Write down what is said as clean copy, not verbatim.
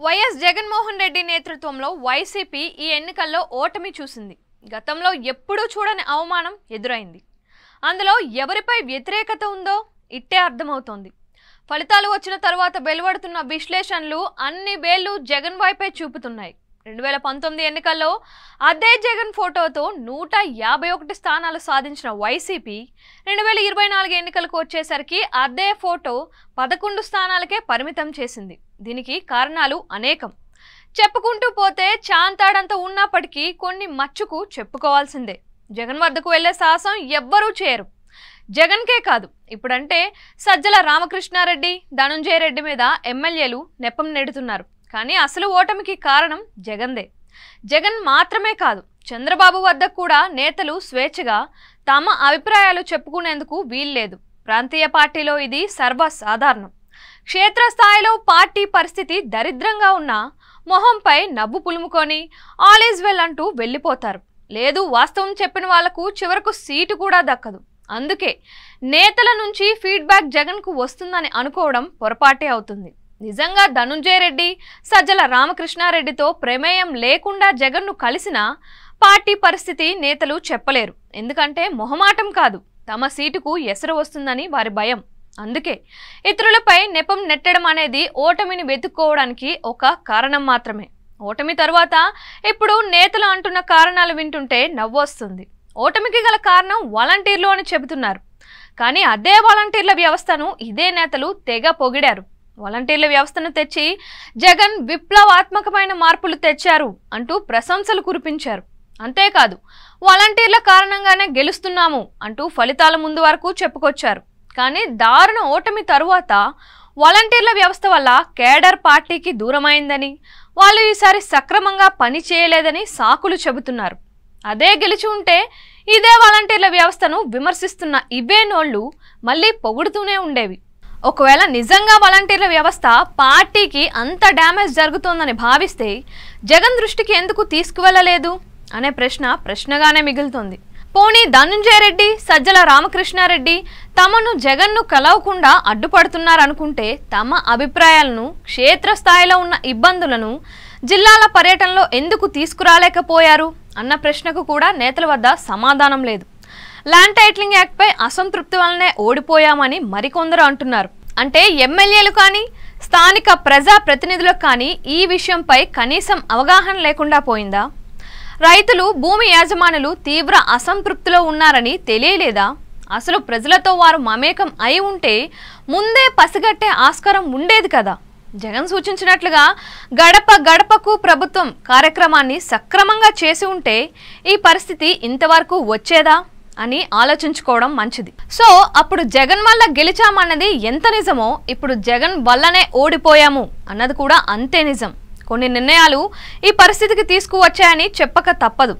YS Jaganmohan Reddy నేతృత్వంలో YCP ఈ ఎన్నికల్లో ఓటమి చూసింది. గతంలో ఎప్పుడూ చూడని అవమానం ఎదురైంది. అందులో ఎవరిపై వ్యతిరేకత ఉందో ఇట్టే అర్థమవుతోంది. ఫలితాలు వచ్చిన తర్వాత వెలువడుతున్న విశ్లేషణలు అన్ని వేళ్లు జగన్ వైపే చూపుతున్నాయి. 2019 ఎన్నికల్లో అదే జగన్ ఫోటోతో 151 స్థానాలు సాధించిన వైసీపీ 2024 ఎన్నికలకు వచ్చేసరికి అదే ఫోటో 11 స్థానాలకే పరిమితం చేసింది. దీనికి కారణాలు అనేకం. చెప్పుకుంటూ పోతే చాంతాడంత ఉన్నప్పటికీ కొన్ని మచ్చుకు చెప్పుకోవాల్సిందే. జగన్ వద్దకు వెళ్లే సాహసం ఎవ్వరూ చేయరు. జగన్కే కాదు, ఇప్పుడంటే సజ్జల రామకృష్ణారెడ్డి, ధనుంజయ రెడ్డి మీద ఎమ్మెల్యేలు నెపం నెడుతున్నారు. కానీ అసలు ఓటమికి కారణం జగన్దే. జగన్ మాత్రమే కాదు, చంద్రబాబు వద్ద కూడా నేతలు స్వేచ్ఛగా తమ అభిప్రాయాలు చెప్పుకునేందుకు వీల్లేదు. ప్రాంతీయ పార్టీలో ఇది సర్వసాధారణం. క్షేత్రస్థాయిలో పార్టీ పరిస్థితి దరిద్రంగా ఉన్నా మొహంపై నవ్వు పులుముకొని ఆల్ ఈజ్ వెల్ అంటూ వెళ్ళిపోతారు. లేదు, వాస్తవం చెప్పిన వాళ్లకు చివరకు సీటు కూడా దక్కదు. అందుకే నేతల నుంచి ఫీడ్బ్యాక్ జగన్కు వస్తుందని అనుకోవడం పొరపాటే అవుతుంది. నిజంగా ధనుంజయ రెడ్డి, సజ్జల రామకృష్ణారెడ్డితో ప్రమేయం లేకుండా జగన్ను కలిసినా పార్టీ పరిస్థితి నేతలు చెప్పలేరు. ఎందుకంటే మొహమాటం కాదు, తమ సీటుకు ఎసరు వస్తుందని వారి భయం. అందుకే ఇతరులపై నెపం నెట్టడం అనేది ఓటమిని వెతుక్కోవడానికి ఒక కారణం మాత్రమే. ఓటమి తరువాత ఇప్పుడు నేతలు అంటున్న కారణాలు వింటుంటే నవ్వొస్తుంది. ఓటమికి గల కారణం వాలంటీర్లు అని చెబుతున్నారు. కానీ అదే వాలంటీర్ల వ్యవస్థను ఇదే నేతలు తెగ పొగిడారు. వాలంటీర్ల వ్యవస్థను తెచ్చి జగన్ విప్లవాత్మకమైన మార్పులు తెచ్చారు అంటూ ప్రశంసలు కురిపించారు. అంతేకాదు, వాలంటీర్ల కారణంగానే గెలుస్తున్నాము అంటూ ఫలితాల ముందు వరకు చెప్పుకొచ్చారు. కానీ దారుణ ఓటమి తరువాత వాలంటీర్ల వ్యవస్థ వల్ల కేడర్ పార్టీకి దూరమైందని, వాళ్ళు ఈసారి సక్రమంగా పని చేయలేదని సాకులు చెబుతున్నారు. అదే గెలిచి ఉంటే ఇదే వాలంటీర్ల వ్యవస్థను విమర్శిస్తున్న ఇవే నోళ్లు మళ్ళీ పొగుడుతూనే ఉండేవి. ఒకవేళ నిజంగా వాలంటీర్ల వ్యవస్థ పార్టీకి అంత డ్యామేజ్ జరుగుతోందని భావిస్తే జగన్ దృష్టికి ఎందుకు తీసుకువెళ్ళలేదు అనే ప్రశ్నగానే మిగులుతోంది. పోనీ ధనుంజయ రెడ్డి, సజ్జల రామకృష్ణారెడ్డి తమను జగన్ను కలవకుండా అడ్డుపడుతున్నారనుకుంటే తమ అభిప్రాయాలను, క్షేత్రస్థాయిలో ఉన్న ఇబ్బందులను జిల్లాల పర్యటనలో ఎందుకు తీసుకురాలేకపోయారు అన్న ప్రశ్నకు కూడా నేతల వద్ద సమాధానం లేదు. ల్యాండ్ టైటిలింగ్ యాక్ట్పై అసంతృప్తి వల్లనే ఓడిపోయామని మరికొందరు అంటున్నారు. అంటే ఎమ్మెల్యేలు కానీ, స్థానిక ప్రజా ప్రతినిధులకు కానీ ఈ విషయంపై కనీసం అవగాహన లేకుండా పోయిందా? రైతులు, భూమి యాజమానులు తీవ్ర అసంతృప్తిలో ఉన్నారని తెలియలేదా? అసలు ప్రజలతో వారు మమేకం అయి ఉంటే ముందే పసిగట్టే ఆస్కారం ఉండేది కదా. జగన్ సూచించినట్లుగా గడప గడపకు ప్రభుత్వం కార్యక్రమాన్ని సక్రమంగా చేసి ఉంటే ఈ పరిస్థితి ఇంతవరకు వచ్చేదా అని ఆలోచించుకోవడం మంచిది. సో అప్పుడు జగన్ వల్ల గెలిచామన్నది ఎంత నిజమో ఇప్పుడు జగన్ వల్లనే ఓడిపోయాము అన్నది కూడా అంతే నిజం. కొన్ని నిర్ణయాలు ఈ పరిస్థితికి తీసుకువచ్చాయని చెప్పక తప్పదు.